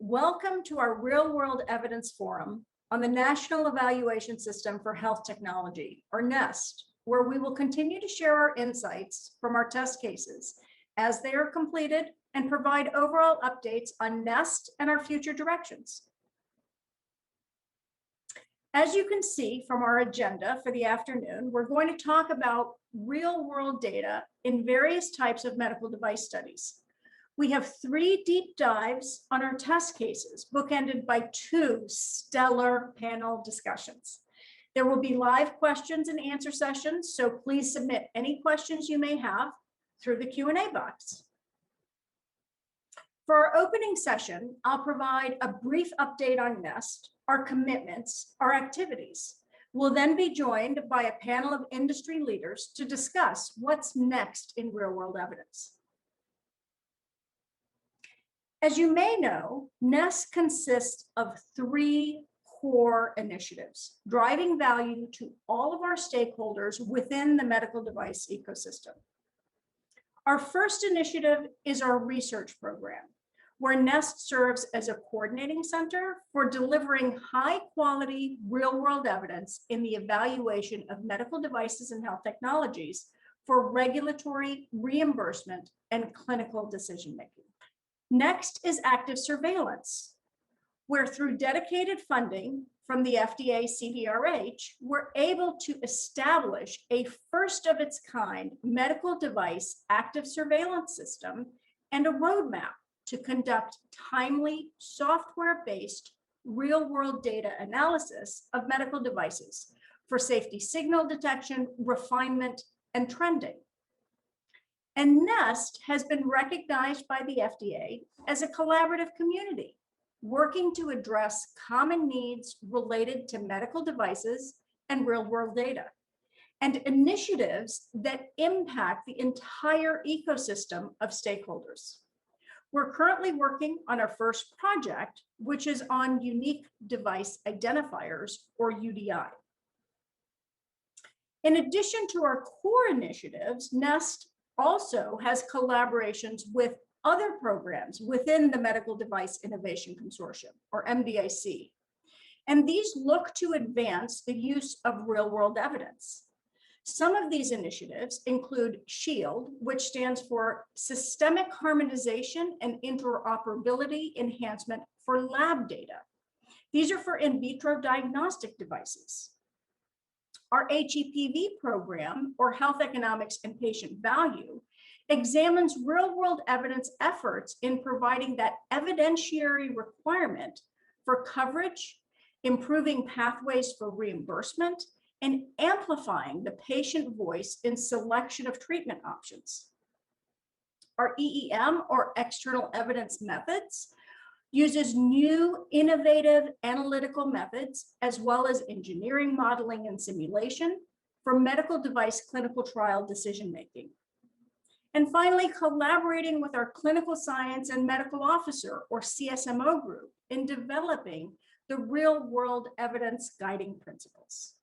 Welcome to our Real-World Evidence Forum on the National Evaluation System for Health Technology, or NEST, where we will continue to share our insights from our test cases as they are completed and provide overall updates on NEST and our future directions. As you can see from our agenda for the afternoon, we're going to talk about real-world data in various types of medical device studies. We have 3 deep dives on our test cases, bookended by 2 stellar panel discussions. There will be live questions and answer sessions, so please submit any questions you may have through the Q&A box. For our opening session, I'll provide a brief update on NEST, our commitments, our activities. We'll then be joined by a panel of industry leaders to discuss what's next in real-world evidence. As you may know, NEST consists of 3 core initiatives, driving value to all of our stakeholders within the medical device ecosystem. Our first initiative is our research program, where NEST serves as a coordinating center for delivering high-quality real-world evidence in the evaluation of medical devices and health technologies for regulatory, reimbursement, and clinical decision-making. Next is active surveillance, where through dedicated funding from the FDA CDRH, we're able to establish a first-of-its-kind medical device active surveillance system and a roadmap to conduct timely, software-based, real-world data analysis of medical devices for safety signal detection, refinement, and trending. And NEST has been recognized by the FDA as a collaborative community, working to address common needs related to medical devices and real-world data, and initiatives that impact the entire ecosystem of stakeholders. We're currently working on our first project, which is on unique device identifiers, or UDI. In addition to our core initiatives, NEST also has collaborations with other programs within the Medical Device Innovation Consortium, or MDIC. And these look to advance the use of real-world evidence. Some of these initiatives include SHIELD, which stands for Systemic Harmonization and Interoperability Enhancement for Lab Data. These are for in vitro diagnostic devices. Our HEPV program, or Health Economics and Patient Value, examines real-world evidence efforts in providing that evidentiary requirement for coverage, improving pathways for reimbursement, and amplifying the patient voice in selection of treatment options. Our EEM, or External Evidence Methods, uses new innovative analytical methods, as well as engineering, modeling, and simulation for medical device clinical trial decision-making. And finally, collaborating with our clinical science and medical officer, or CSMO group, in developing the real-world evidence guiding principles.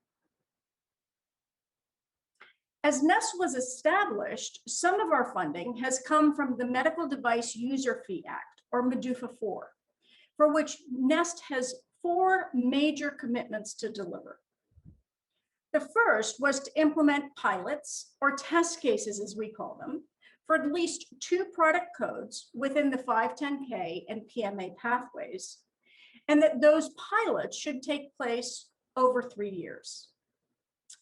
As NEST was established, some of our funding has come from the Medical Device User Fee Act, or MDUFA 4, for which NEST has 4 major commitments to deliver. The first was to implement pilots, or test cases as we call them, for at least 2 product codes within the 510(k) and PMA pathways, and that those pilots should take place over 3 years.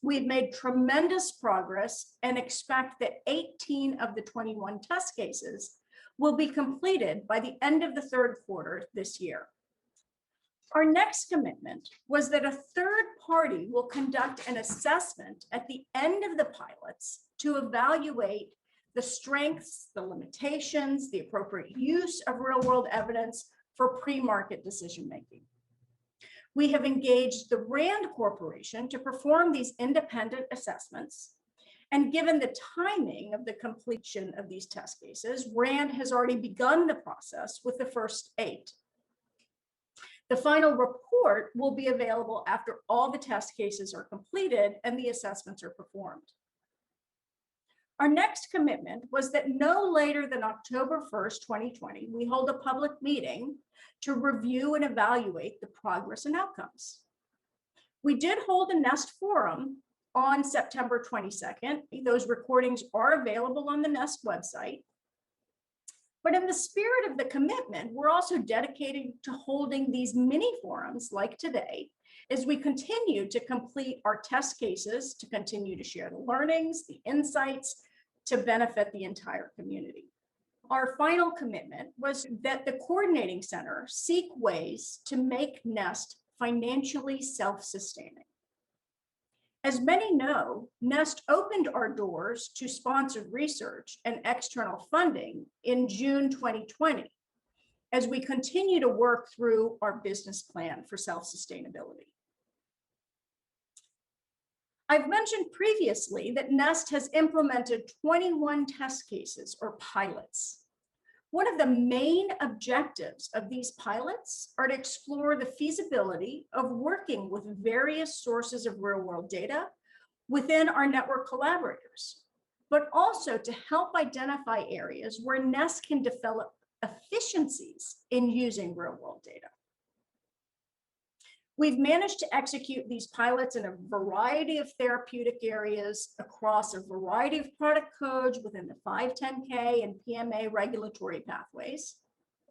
We've made tremendous progress and expect that 18 of the 21 test cases will be completed by the end of the 3rd quarter this year. Our next commitment was that a third party will conduct an assessment at the end of the pilots to evaluate the strengths, the limitations, the appropriate use of real-world evidence for pre-market decision-making. We have engaged the RAND Corporation to perform these independent assessments. And given the timing of the completion of these test cases, RAND has already begun the process with the first 8. The final report will be available after all the test cases are completed and the assessments are performed. Our next commitment was that no later than October 1st, 2020, we hold a public meeting to review and evaluate the progress and outcomes. We did hold a NEST forum on September 22nd. Those recordings are available on the NEST website. But in the spirit of the commitment, we're also dedicated to holding these mini forums like today as we continue to complete our test cases, to continue to share the learnings, the insights, to benefit the entire community. Our final commitment was that the coordinating center seek ways to make NEST financially self-sustaining. As many know, NEST opened our doors to sponsored research and external funding in June 2020, as we continue to work through our business plan for self-sustainability. I've mentioned previously that NEST has implemented 21 test cases or pilots. One of the main objectives of these pilots are to explore the feasibility of working with various sources of real-world data within our network collaborators, but also to help identify areas where NEST can develop efficiencies in using real-world data. We've managed to execute these pilots in a variety of therapeutic areas across a variety of product codes within the 510(k) and PMA regulatory pathways.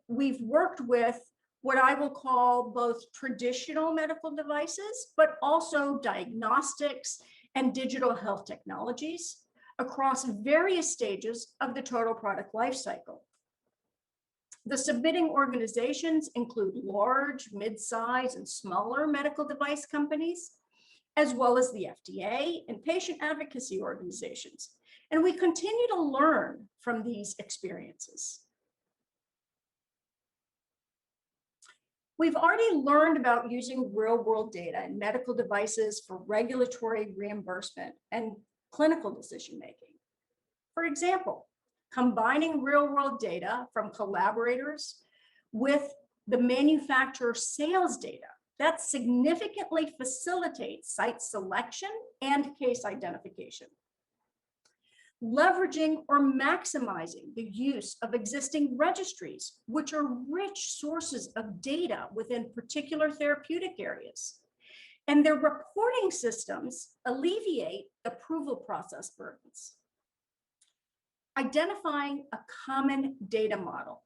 We've worked with what I will call both traditional medical devices, but also diagnostics and digital health technologies across various stages of the total product lifecycle. The submitting organizations include large, mid-size, and smaller medical device companies, as well as the FDA and patient advocacy organizations. And we continue to learn from these experiences. We've already learned about using real-world data in medical devices for regulatory reimbursement and clinical decision-making. For example, combining real-world data from collaborators with the manufacturer sales data that significantly facilitates site selection and case identification. Leveraging or maximizing the use of existing registries, which are rich sources of data within particular therapeutic areas. And their reporting systems alleviate approval process burdens. Identifying a common data model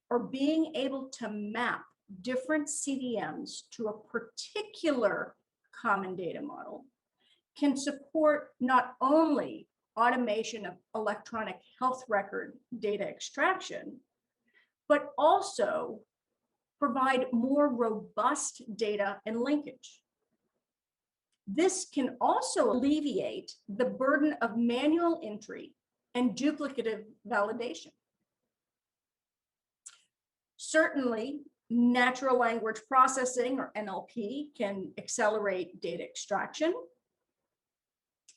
or being able to map different CDMs to a particular common data model can support not only automation of electronic health record data extraction, but also provide more robust data and linkage. This can also alleviate the burden of manual entry and duplicative validation. Certainly, natural language processing or NLP can accelerate data extraction,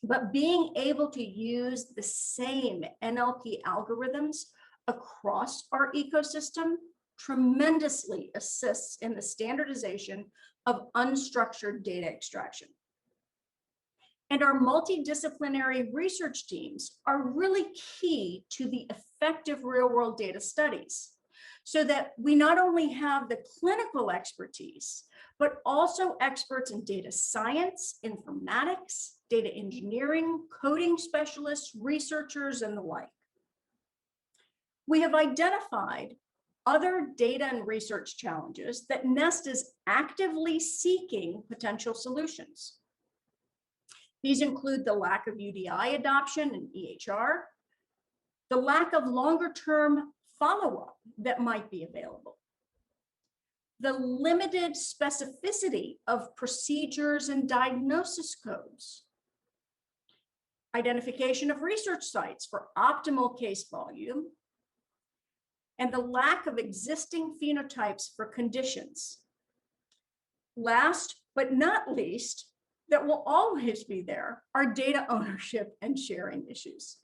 but being able to use the same NLP algorithms across our ecosystem tremendously assists in the standardization of unstructured data extraction. And our multidisciplinary research teams are really key to the effective real-world data studies, so that we not only have the clinical expertise, but also experts in data science, informatics, data engineering, coding specialists, researchers, and the like. We have identified other data and research challenges that NEST is actively seeking potential solutions. These include the lack of UDI adoption and EHR, the lack of longer-term follow-up that might be available, the limited specificity of procedures and diagnosis codes, identification of research sites for optimal case volume, and the lack of existing phenotypes for conditions. Last but not least, that will always be there, are data ownership and sharing issues.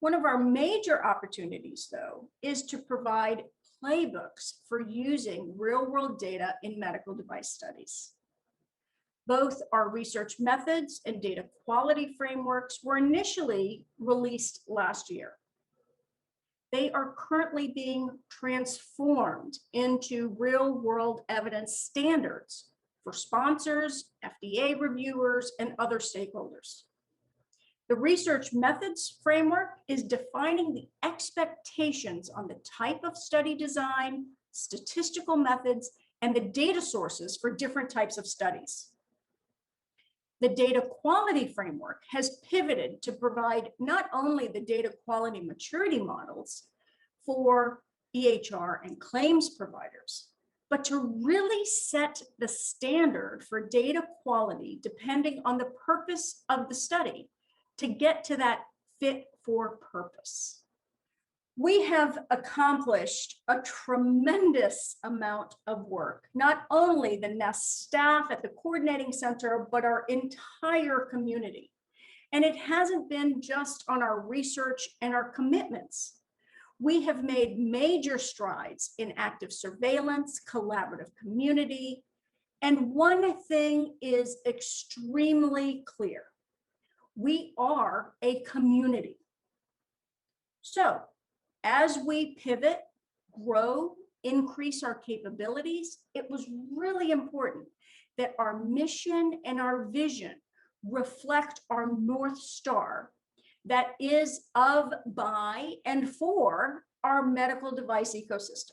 One of our major opportunities, though, is to provide playbooks for using real-world data in medical device studies. Both our research methods and data quality frameworks were initially released last year. They are currently being transformed into real-world evidence standards for sponsors, FDA reviewers, and other stakeholders. The research methods framework is defining the expectations on the type of study design, statistical methods, and the data sources for different types of studies. The data quality framework has pivoted to provide not only the data quality maturity models for EHR and claims providers, but to really set the standard for data quality depending on the purpose of the study to get to that fit for purpose. We have accomplished a tremendous amount of work, not only the NEST staff at the coordinating center, but our entire community. And it hasn't been just on our research and our commitments. We have made major strides in active surveillance, collaborative community, and one thing is extremely clear. We are a community. So, as we pivot, grow, increase our capabilities, it was really important that our mission and our vision reflect our North Star that is of, by, and for our medical device ecosystem.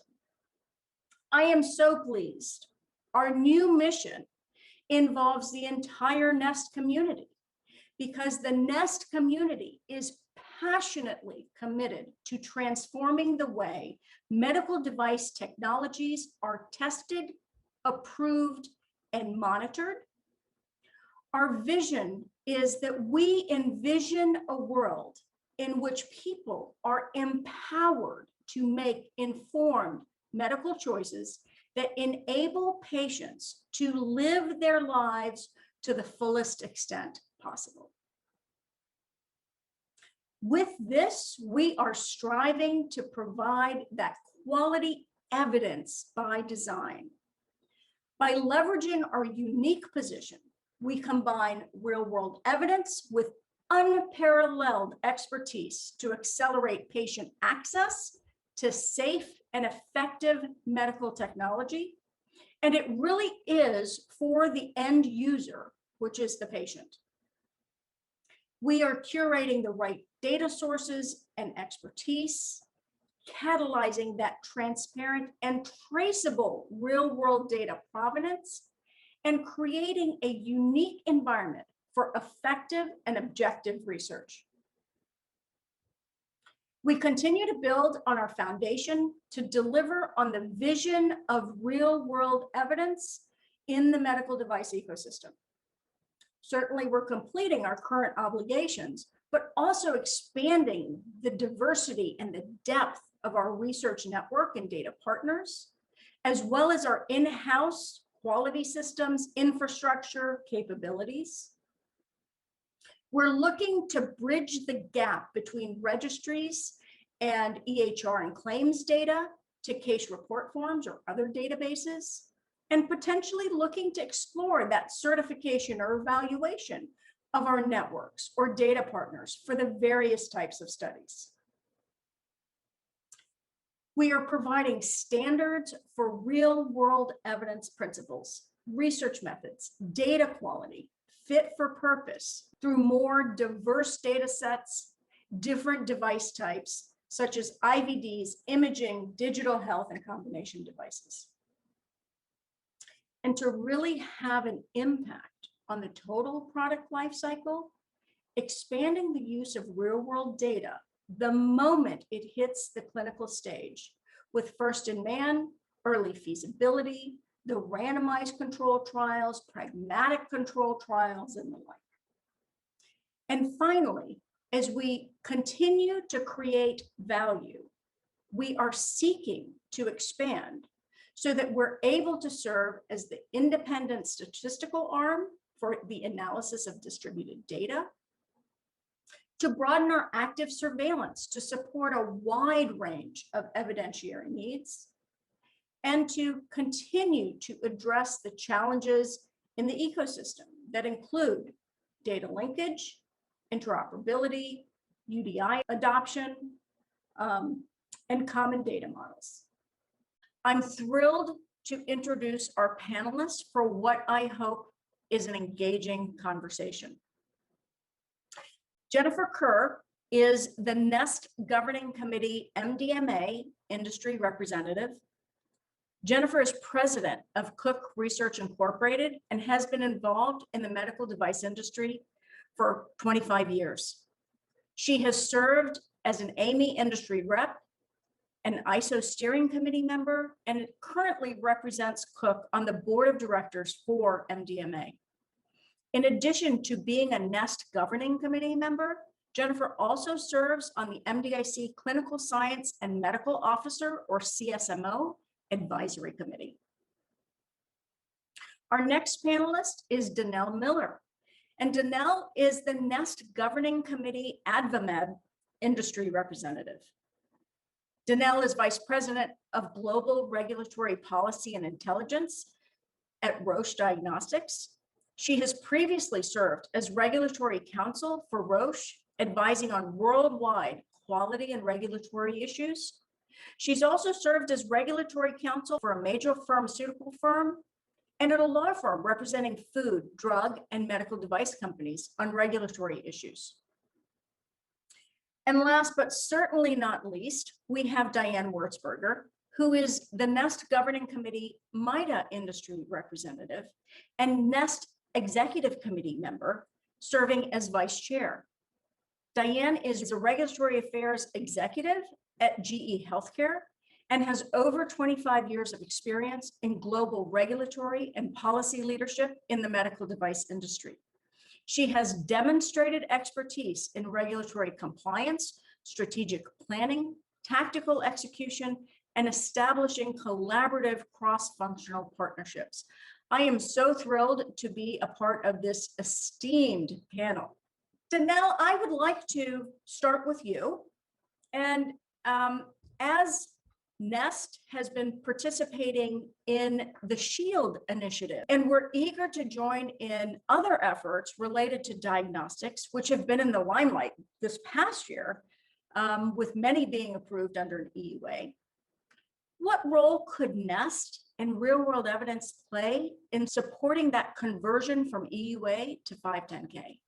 I am so pleased. Our new mission involves the entire NEST community because the NEST community is passionately committed to transforming the way medical device technologies are tested, approved, and monitored. Our vision is that we envision a world in which people are empowered to make informed medical choices that enable patients to live their lives to the fullest extent possible. With this, we are striving to provide that quality evidence by design. By leveraging our unique position, we combine real-world evidence with unparalleled expertise to accelerate patient access to safe and effective medical technology. And it really is for the end user, which is the patient. We are curating the right data sources and expertise, catalyzing that transparent and traceable real-world data provenance, and creating a unique environment for effective and objective research. We continue to build on our foundation to deliver on the vision of real-world evidence in the medical device ecosystem. Certainly, we're completing our current obligations, but also expanding the diversity and the depth of our research network and data partners, as well as our in-house quality systems, infrastructure, capabilities. We're looking to bridge the gap between registries and EHR and claims data to case report forms or other databases, and potentially looking to explore that certification or evaluation of our networks or data partners for the various types of studies. We are providing standards for real-world evidence principles, research methods, data quality, fit for purpose through more diverse data sets, different device types, such as IVDs, imaging, digital health, and combination devices. And to really have an impact on the total product lifecycle, expanding the use of real-world data the moment it hits the clinical stage with first-in-man, early feasibility, the randomized control trials, pragmatic control trials, and the like. And finally, as we continue to create value, we are seeking to expand so that we're able to serve as the independent statistical arm for the analysis of distributed data, to broaden our active surveillance to support a wide range of evidentiary needs, and to continue to address the challenges in the ecosystem that include data linkage, interoperability, UDI adoption, and common data models. I'm thrilled to introduce our panelists for what I hope is an engaging conversation. Jennifer Kerr is the NEST Governing Committee MDMA industry representative. Jennifer is president of Cook Research Incorporated and has been involved in the medical device industry for 25 years. She has served as an AMI industry rep, an ISO steering committee member, and currently represents Cook on the board of directors for MDMA. In addition to being a NEST governing committee member, Jennifer also serves on the MDIC Clinical Science and Medical Officer, or CSMO, Advisory Committee. Our next panelist is Danielle Miller, and Danielle is the NEST Governing Committee AdvaMed Industry Representative. Danielle is Vice President of Global Regulatory Policy and Intelligence at Roche Diagnostics. She has previously served as Regulatory Counsel for Roche, advising on worldwide quality and regulatory issues. She's also served as Regulatory Counsel for a major pharmaceutical firm and at a law firm representing food, drug, and medical device companies on regulatory issues. And last but certainly not least, we have Diane Wurtzberger, who is the NEST Governing Committee MIDA Industry Representative and NEST Executive Committee member, serving as Vice Chair. Diane is a Regulatory Affairs Executive at GE Healthcare and has over 25 years of experience in global regulatory and policy leadership in the medical device industry. She has demonstrated expertise in regulatory compliance, strategic planning, tactical execution, and establishing collaborative cross-functional partnerships. I am so thrilled to be a part of this esteemed panel. Danielle, I would like to start with you. And as NEST has been participating in the SHIELD initiative, and we're eager to join in other efforts related to diagnostics, which have been in the limelight this past year, with many being approved under an EUA. What role could NEST and real-world evidence play in supporting that conversion from EUA to 510K?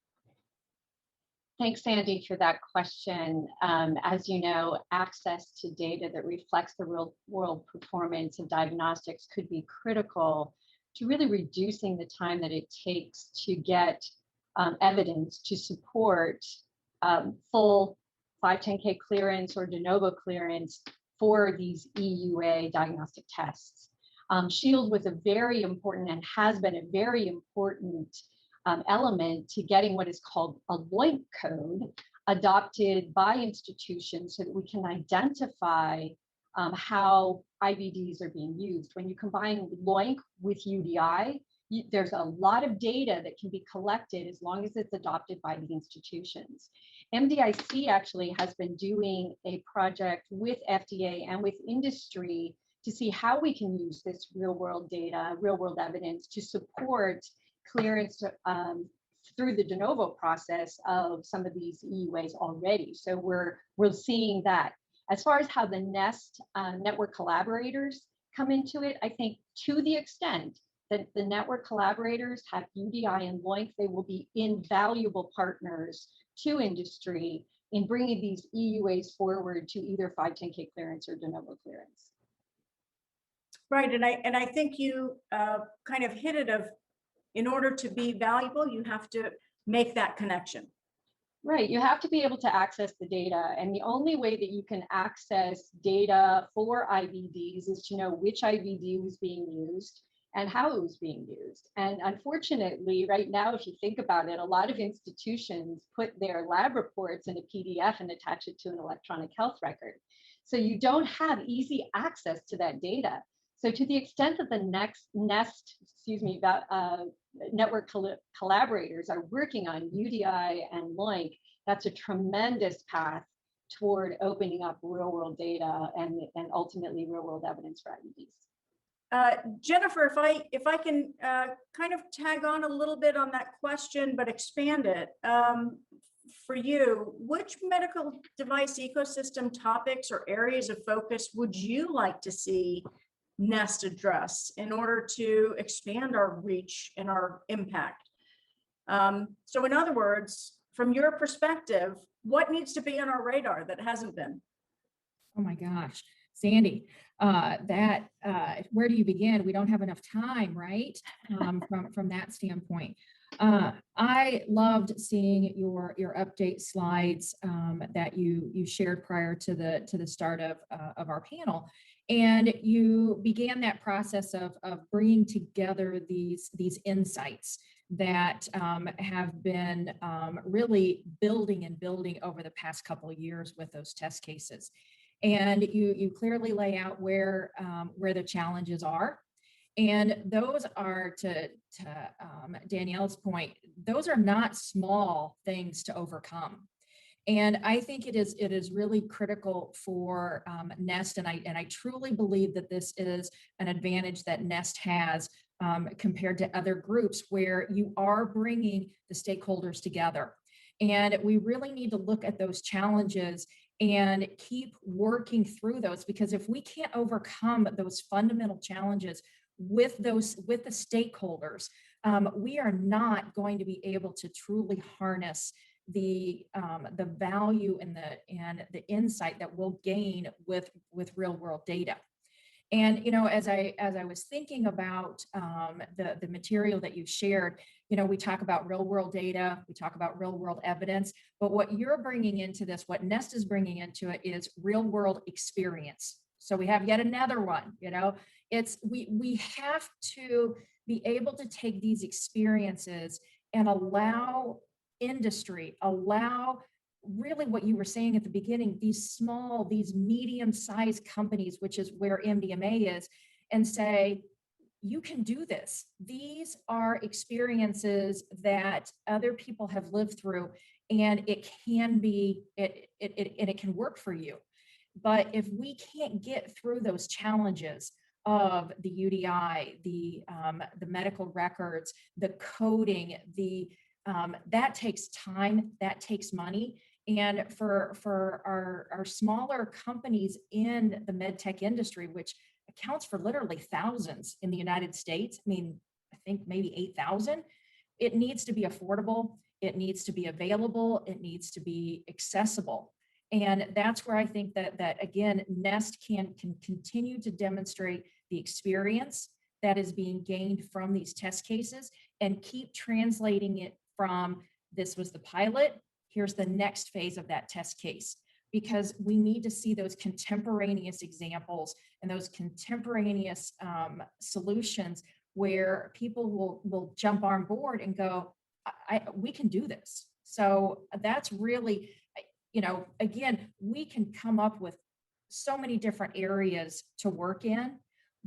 Thanks, Sandy, for that question. As you know, access to data that reflects the real-world performance of diagnostics could be critical to really reducing the time that it takes to get evidence to support full 510K clearance or de novo clearance for these EUA diagnostic tests. SHIELD was a very important and has been a very important element to getting what is called a LOINC code adopted by institutions so that we can identify how IVDs are being used. When you combine LOINC with UDI, there's a lot of data that can be collected as long as it's adopted by the institutions. MDIC actually has been doing a project with FDA and with industry to see how we can use this real-world data, real-world evidence to support clearance through the de novo process of some of these EUAs already. So we're seeing that. As far as how the NEST network collaborators come into it, I think to the extent that the network collaborators have UDI and LOINC, they will be invaluable partners to industry in bringing these EUAs forward to either 510K clearance or de novo clearance. Right, and I think you kind of hit it of, in order to be valuable, you have to make that connection. Right, you have to be able to access the data, and the only way that you can access data for IVDs is to know which IVD was being used and how it was being used. And unfortunately, right now, if you think about it, a lot of institutions put their lab reports in a PDF and attach it to an electronic health record. So you don't have easy access to that data. So to the extent that the NEST, network collaborators are working on UDI and LOINC, that's a tremendous path toward opening up real-world data and ultimately real-world evidence for IVDs. Jennifer, if I can kind of tag on a little bit on that question, but expand it. For you, which medical device ecosystem topics or areas of focus would you like to see NEST address in order to expand our reach and our impact? So in other words, from your perspective, what needs to be on our radar that hasn't been? Oh my gosh, Sandy, where do you begin? We don't have enough time, right? From that standpoint. I loved seeing your update slides that you shared prior to the start of our panel, and you began that process of bringing together these insights that have been really building over the past couple of years with those test cases. And you clearly lay out where the challenges are. And those are, to Danielle's point, those are not small things to overcome. And I think it is really critical for NEST, and I truly believe that this is an advantage that NEST has compared to other groups, where you are bringing the stakeholders together. And we really need to look at those challenges and keep working through those, because if we can't overcome those fundamental challenges with the stakeholders, we are not going to be able to truly harness the value and the insight that we'll gain with real world data. And as I was thinking about the material that you shared, we talk about real world data, we talk about real world evidence, but what you're bringing into this, what NEST is bringing into it, is real world experience. So we have yet another one. It's we have to be able to take these experiences and allow industry, allow really what you were saying at the beginning, these medium-sized companies, which is where MDMA is, and say, you can do this. These are experiences that other people have lived through, and it can be, it can work for you. But if we can't get through those challenges of the UDI, the medical records, the coding, that takes time, that takes money. And for our smaller companies in the med tech industry, which accounts for literally thousands in the United States, I think maybe 8,000, it needs to be affordable, it needs to be available, it needs to be accessible. And that's where I think that again, NEST can continue to demonstrate the experience that is being gained from these test cases and keep translating it from, this was the pilot, here's the next phase of that test case, because we need to see those contemporaneous examples and those contemporaneous solutions where people will jump on board and go, we can do this. So that's really, again, we can come up with so many different areas to work in,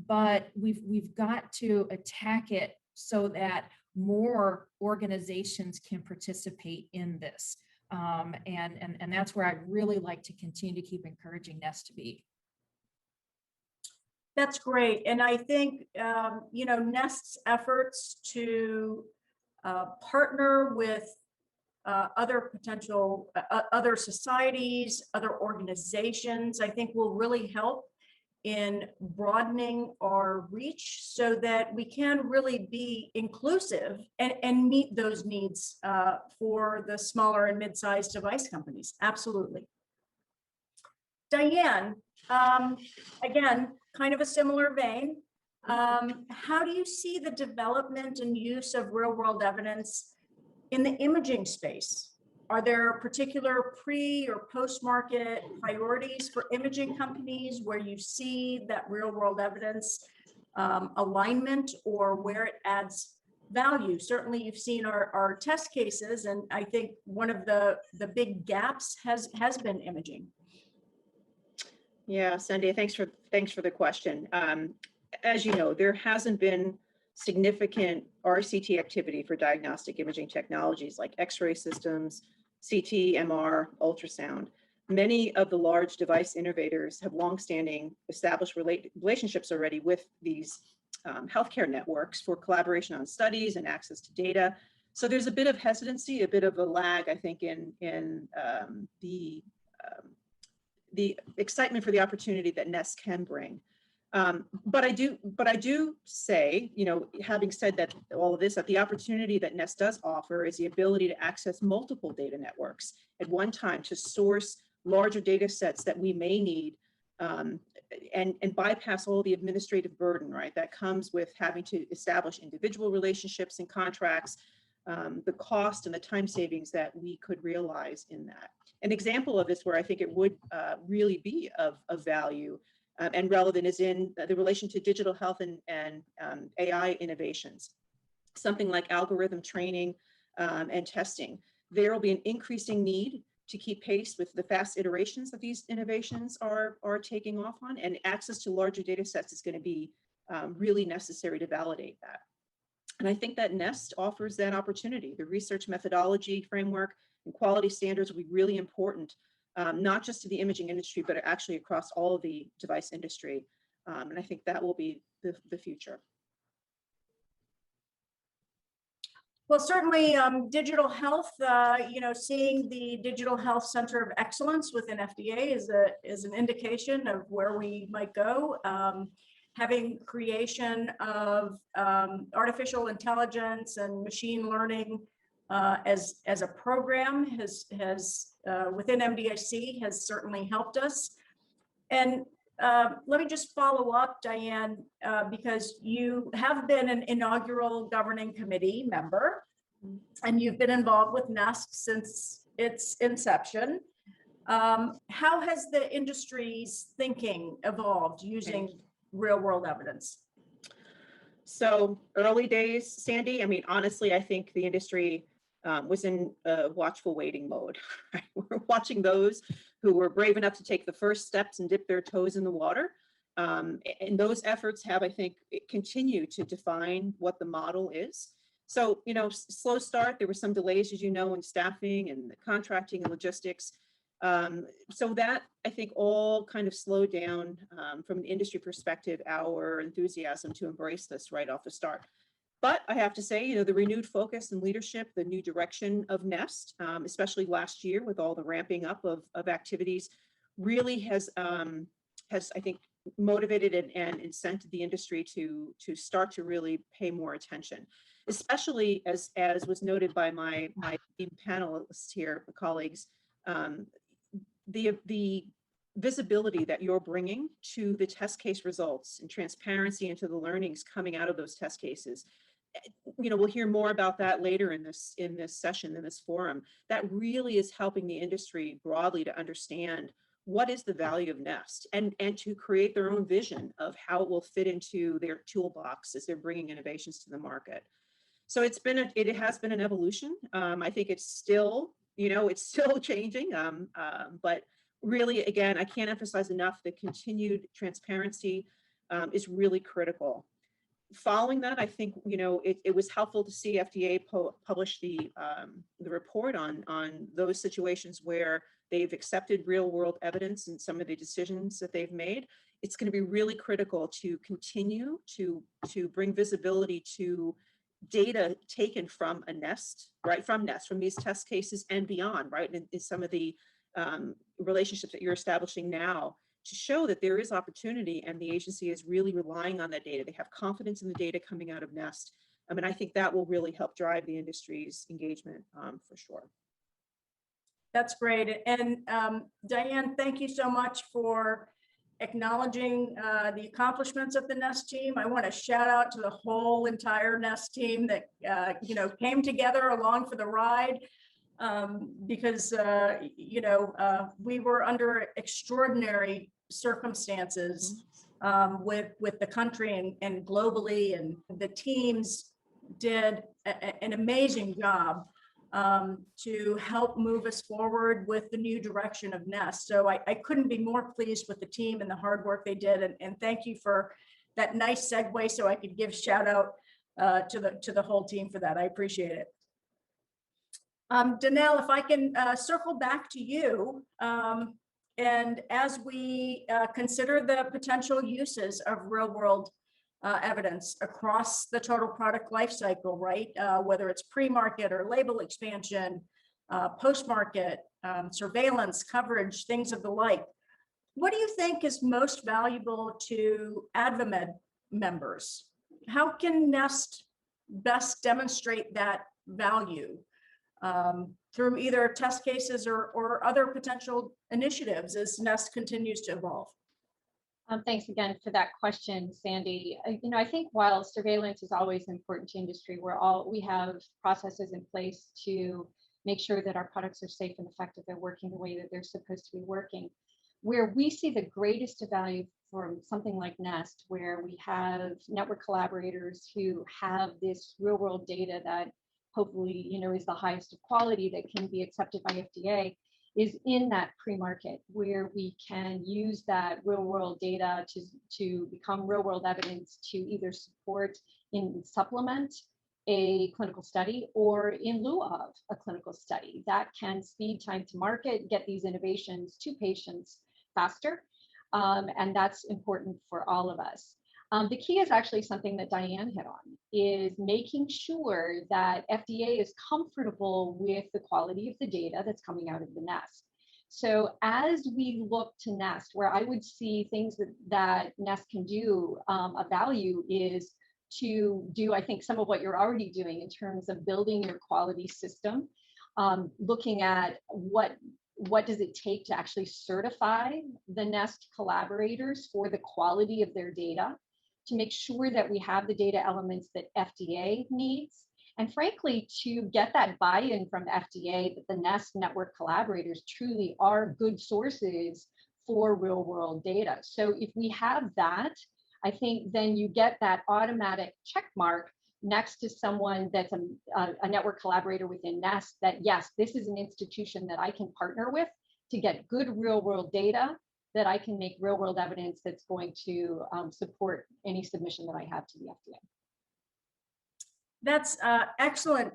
but we've got to attack it so that more organizations can participate in this. And that's where I'd really like to continue to keep encouraging NEST to be. That's great. And I think, NEST's efforts to partner with other potential, other societies, other organizations, I think will really help in broadening our reach so that we can really be inclusive and meet those needs for the smaller and mid-sized device companies. Absolutely. Diane, again, kind of a similar vein. How do you see the development and use of real-world evidence in the imaging space? Are there particular pre or post-market priorities for imaging companies where you see that real-world evidence alignment, or where it adds value? Certainly, you've seen our test cases, and I think one of the big gaps has been imaging. Yeah, Sandy, thanks for the question. As you know, there hasn't been significant RCT activity for diagnostic imaging technologies like X-ray systems, CT, MR, ultrasound. Many of the large device innovators have longstanding established relationships already with these healthcare networks for collaboration on studies and access to data. So there's a bit of hesitancy, a bit of a lag, I think, in the excitement for the opportunity that NEST can bring. But I do say, you know, having said that, all of this, that the opportunity that NEST does offer is the ability to access multiple data networks at one time to source larger data sets that we may need, and bypass all the administrative burden, right, that comes with having to establish individual relationships and contracts, the cost and the time savings that we could realize in that. An example of this where I think it would really be of value and relevant is in the relation to digital health and AI innovations. Something like algorithm training and testing. There will be an increasing need to keep pace with the fast iterations that these innovations are taking off on, and access to larger data sets is going to be really necessary to validate that. And I think that NEST offers that opportunity. The research methodology framework and quality standards will be really important, not just to the imaging industry, but actually across all of the device industry. And I think that will be the future. Well, certainly digital health, you know, seeing the Digital Health Center of Excellence within FDA is an indication of where we might go. Having creation of artificial intelligence and machine learning as a program has within MDIC has certainly helped us. And let me just follow up, Diane, because you have been an inaugural governing committee member, and you've been involved with NEST since its inception. How has the industry's thinking evolved using real-world evidence? So early days, Sandy, I mean, honestly, I think the industry was in a watchful waiting mode. Right? We're watching those who were brave enough to take the first steps and dip their toes in the water. And those efforts have, I think, continued to define what the model is. So, you know, slow start, there were some delays, as you know, in staffing and contracting and logistics. So that, I think, all kind of slowed down from an industry perspective, our enthusiasm to embrace this right off the start. But I have to say, you know, the renewed focus and leadership, the new direction of NEST, especially last year with all the ramping up of activities, really has I think, motivated and incented the industry to start to really pay more attention, especially as was noted by my panelists here, the colleagues, the visibility that you're bringing to the test case results and transparency into the learnings coming out of those test cases. You know, we'll hear more about that later in this session, in this forum. That really is helping the industry broadly to understand what is the value of NEST and to create their own vision of how it will fit into their toolbox as they're bringing innovations to the market. So it has been an evolution. I think it's still, you know, it's still changing, but really, again, I can't emphasize enough the continued transparency is really critical. Following that, I think, you know, it was helpful to see FDA publish the report on those situations where they've accepted real world evidence in some of the decisions that they've made. It's going to be really critical to continue to bring visibility to data taken from a NEST, right, from NEST, from these test cases and beyond, right, and some of the relationships that you're establishing now, to show that there is opportunity and the agency is really relying on that data. They have confidence in the data coming out of NEST. I mean, I think that will really help drive the industry's engagement for sure. That's great. And Diane, thank you so much for acknowledging the accomplishments of the NEST team. I want to shout out to the whole entire NEST team that you know, came together along for the ride. Because you know, we were under extraordinary circumstances with the country and globally, and the teams did an amazing job to help move us forward with the new direction of NEST. So I couldn't be more pleased with the team and the hard work they did, and thank you for that nice segue so I could give shout out to the whole team for that. I appreciate it. Danielle, if I can circle back to you, and as we consider the potential uses of real world evidence across the total product life cycle, right? Whether it's pre-market or label expansion, post-market, surveillance, coverage, things of the like. What do you think is most valuable to AdvaMed members? How can Nest best demonstrate that value through either test cases or other potential initiatives as Nest continues to evolve? Thanks again for that question, Sandy. I think while surveillance is always important to industry, we have processes in place to make sure that our products are safe and effective and working the way that they're supposed to be working. Where we see the greatest value from something like Nest, where we have network collaborators who have this real world data that hopefully, is the highest of quality that can be accepted by FDA, is in that pre-market, where we can use that real world data to become real world evidence to either support and supplement a clinical study or in lieu of a clinical study that can speed time to market, get these innovations to patients faster. And that's important for all of us. The key is actually something that Diane hit on, is making sure that FDA is comfortable with the quality of the data that's coming out of the Nest. So as we look to Nest, where I would see things that Nest can do, a value is to do, I think, some of what you're already doing in terms of building your quality system, looking at what does it take to actually certify the Nest collaborators for the quality of their data, to make sure that we have the data elements that FDA needs, and frankly, to get that buy-in from FDA that the Nest network collaborators truly are good sources for real world data. So if we have that, I think then you get that automatic check mark next to someone that's a network collaborator within Nest, that yes, this is an institution that I can partner with to get good real world data, that I can make real world evidence that's going to support any submission that I have to the FDA. That's excellent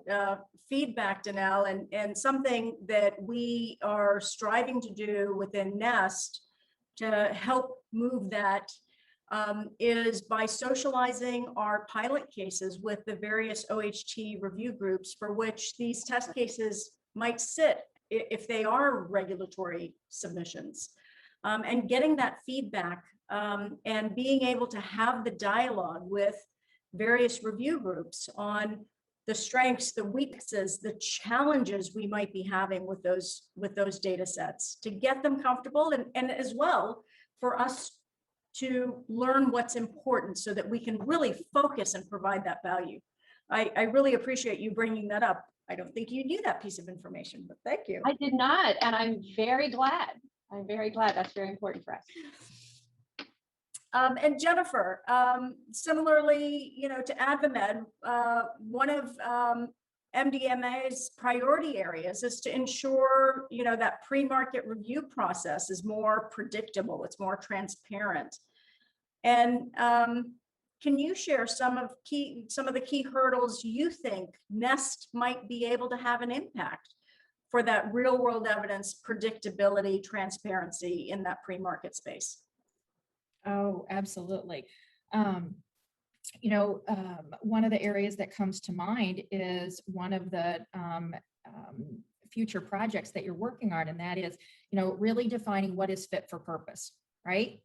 feedback, Danielle, and something that we are striving to do within Nest to help move that is by socializing our pilot cases with the various OHT review groups for which these test cases might sit if they are regulatory submissions. And getting that feedback and being able to have the dialogue with various review groups on the strengths, the weaknesses, the challenges we might be having with those data sets, to get them comfortable, and as well for us to learn what's important so that we can really focus and provide that value. I really appreciate you bringing that up. I don't think you knew that piece of information, but thank you. I did not, and I'm very glad. I'm very glad. That's very important for us. And Jennifer, similarly, to AdvaMed, one of MDMA's priority areas is to ensure, that pre-market review process is more predictable, it's more transparent. And can you share some of the key hurdles you think Nest might be able to have an impact for that real world evidence, predictability, transparency in that pre-market space? Oh, absolutely. One of the areas that comes to mind is one of the future projects that you're working on, and that is, really defining what is fit for purpose, right?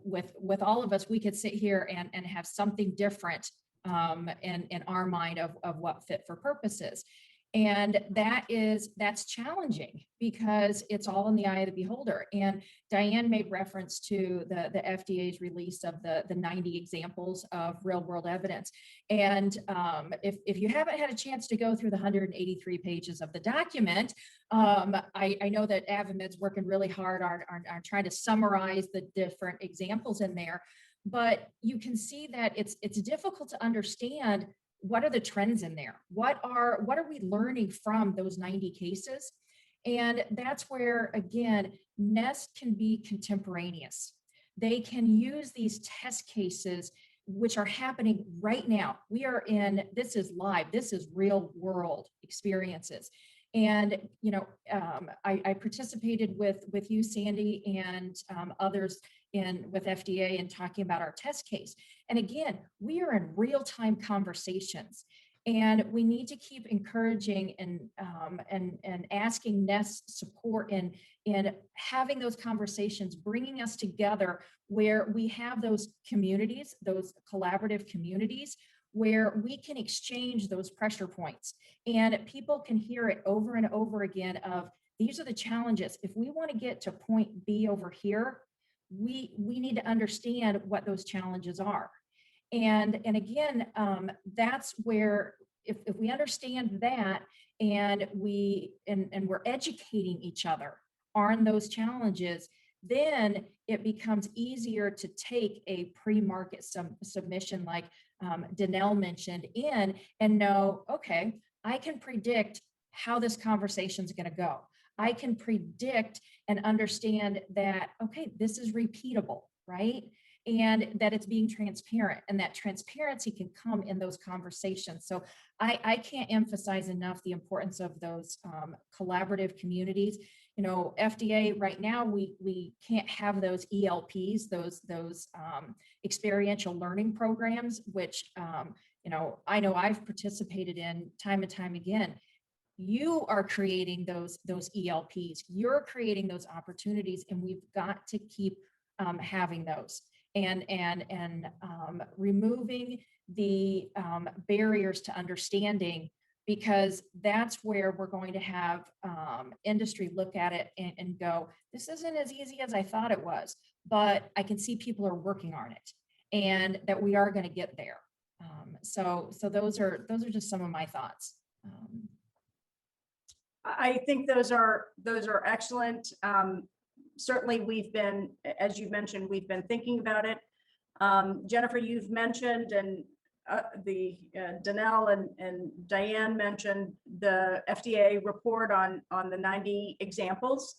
With all of us, we could sit here and have something different in our mind of what fit for purpose is. And that's challenging because it's all in the eye of the beholder. And Diane made reference to the FDA's release of the 90 examples of real world evidence. And if you haven't had a chance to go through the 183 pages of the document, I know that AdvaMed's working really hard on trying to summarize the different examples in there. But you can see that it's difficult to understand what are the trends in there? What are we learning from those 90 cases? And that's where, again, Nest can be contemporaneous. They can use these test cases which are happening right now. This is live, this is real world experiences. And, you know, I participated with you, Sandy, and others with FDA in talking about our test case. And again, we are in real-time conversations, and we need to keep encouraging and asking NEST support in having those conversations, bringing us together where we have those communities, those collaborative communities, where we can exchange those pressure points and people can hear it over and over again of, these are the challenges. If we want to get to point B over here, we need to understand what those challenges are. And again, that's where if we understand that and we're educating each other on those challenges, then it becomes easier to take a pre-market submission like Danielle mentioned in and know, okay, I can predict how this conversation is going to go. I can predict and understand that, okay, this is repeatable, right? And that it's being transparent, and that transparency can come in those conversations. So I can't emphasize enough the importance of those collaborative communities. You know, FDA right now, we can't have those ELPs, those experiential learning programs, which, you know I've participated in time and time again. You are creating those ELPs, you're creating those opportunities, and we've got to keep having those and removing the barriers to understanding, because that's where we're going to have industry look at it and go, this isn't as easy as I thought it was, but I can see people are working on it and that we are going to get there. So those are just some of my thoughts. I think those are excellent. Certainly we've been, as you mentioned, we've been thinking about it. Jennifer, you've mentioned, and Danielle and Diane mentioned the FDA report on the 90 examples.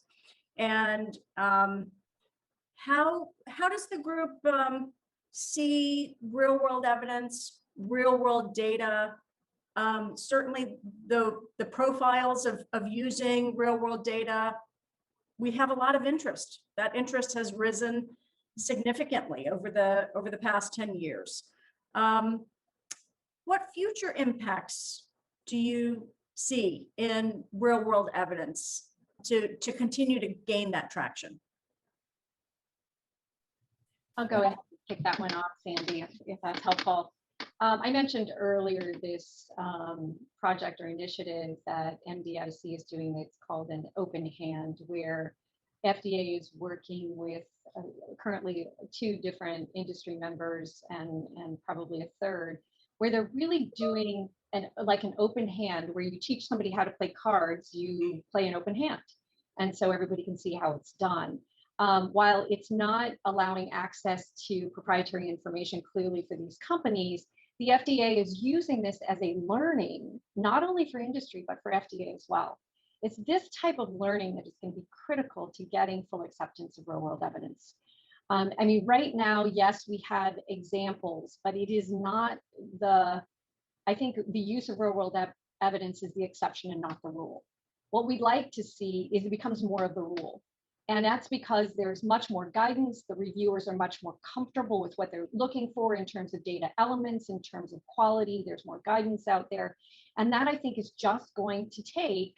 And how does the group see real world evidence, real world data? Certainly the profiles of using real world data, we have a lot of interest. That interest has risen significantly over the past 10 years. What future impacts do you see in real world evidence to continue to gain that traction? I'll go ahead and kick that one off, Sandy, if that's helpful. I mentioned earlier this project or initiative that MDIC is doing that's called an open hand, where FDA is working with currently 2 different industry members and probably a third, where they're really doing like an open hand, where you teach somebody how to play cards, you play an open hand. And so everybody can see how it's done. While it's not allowing access to proprietary information clearly for these companies, the FDA is using this as a learning, not only for industry, but for FDA as well. It's this type of learning that is going to be critical to getting full acceptance of real world evidence. I mean, right now, yes, we have examples, but it is not I think the use of real world evidence is the exception and not the rule. What we'd like to see is it becomes more of the rule. And that's because there's much more guidance. The reviewers are much more comfortable with what they're looking for in terms of data elements, in terms of quality. There's more guidance out there. And that, I think, is just going to take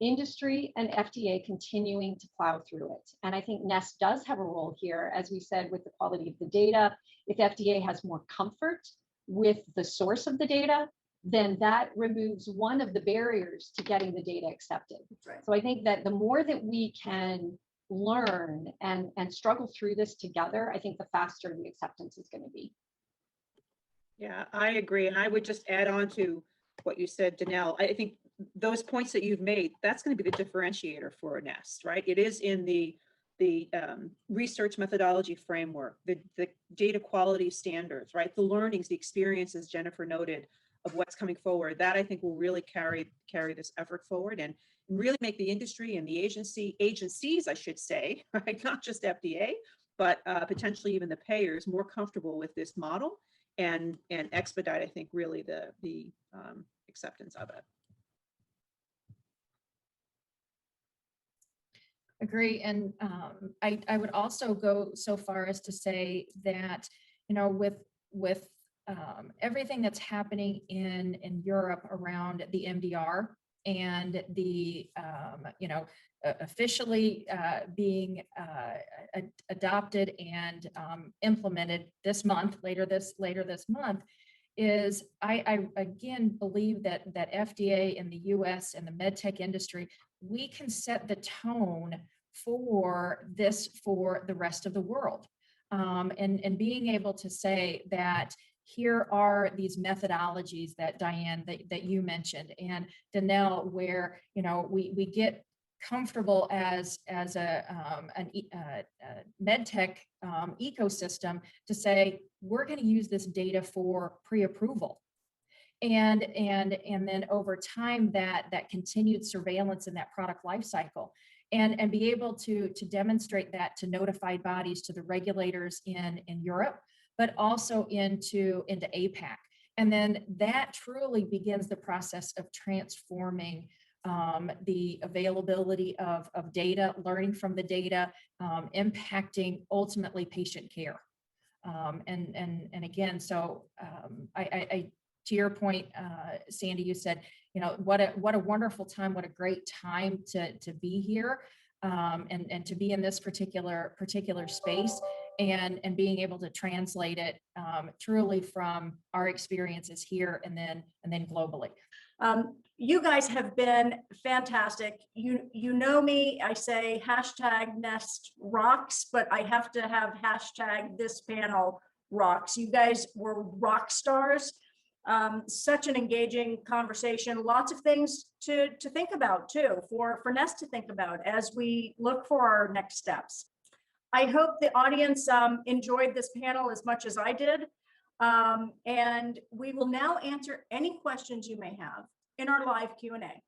industry and FDA continuing to plow through it. And I think NEST does have a role here, as we said, with the quality of the data. If FDA has more comfort with the source of the data, then that removes one of the barriers to getting the data accepted. Right. So I think that the more that we can learn and struggle through this together, I think the faster the acceptance is going to be. Yeah, I agree. And I would just add on to what you said, Danielle. I think those points that you've made, that's going to be the differentiator for NEST, right? It is in the research methodology framework, the data quality standards, right? The learnings, the experiences Jennifer noted of what's coming forward, that I think will really carry this effort forward and really make the industry and the agencies, I should say, right? Not just FDA, but potentially even the payers more comfortable with this model and expedite, I think, really the acceptance of it. Agree. And I would also go so far as to say that, you know, with everything that's happening in Europe around the MDR and the, you know, officially being adopted and implemented this month, later this month, is I again believe that FDA in the US and the med tech industry, we can set the tone for this for the rest of the world. And being able to say that here are these methodologies that Diane, that you mentioned, and Danielle, where, you know, we get comfortable as a med tech ecosystem to say, we're going to use this data for pre-approval. And then over time, that continued surveillance in that product life cycle, and be able to demonstrate that to notified bodies, to the regulators in Europe, but also into APAC. And then that truly begins the process of transforming the availability of data, learning from the data, impacting ultimately patient care. And again, so I to your point, Sandy, you said, you know, what a wonderful time, what a great time to be here, and to be in this particular space, and being able to translate it truly from our experiences here and then globally. You guys have been fantastic. You know me, I say hashtag Nest rocks, but I have to have hashtag this panel rocks. You guys were rock stars. Such an engaging conversation, lots of things to think about too, for Nest to think about as we look for our next steps. I hope the audience enjoyed this panel as much as I did. And we will now answer any questions you may have in our live Q&A.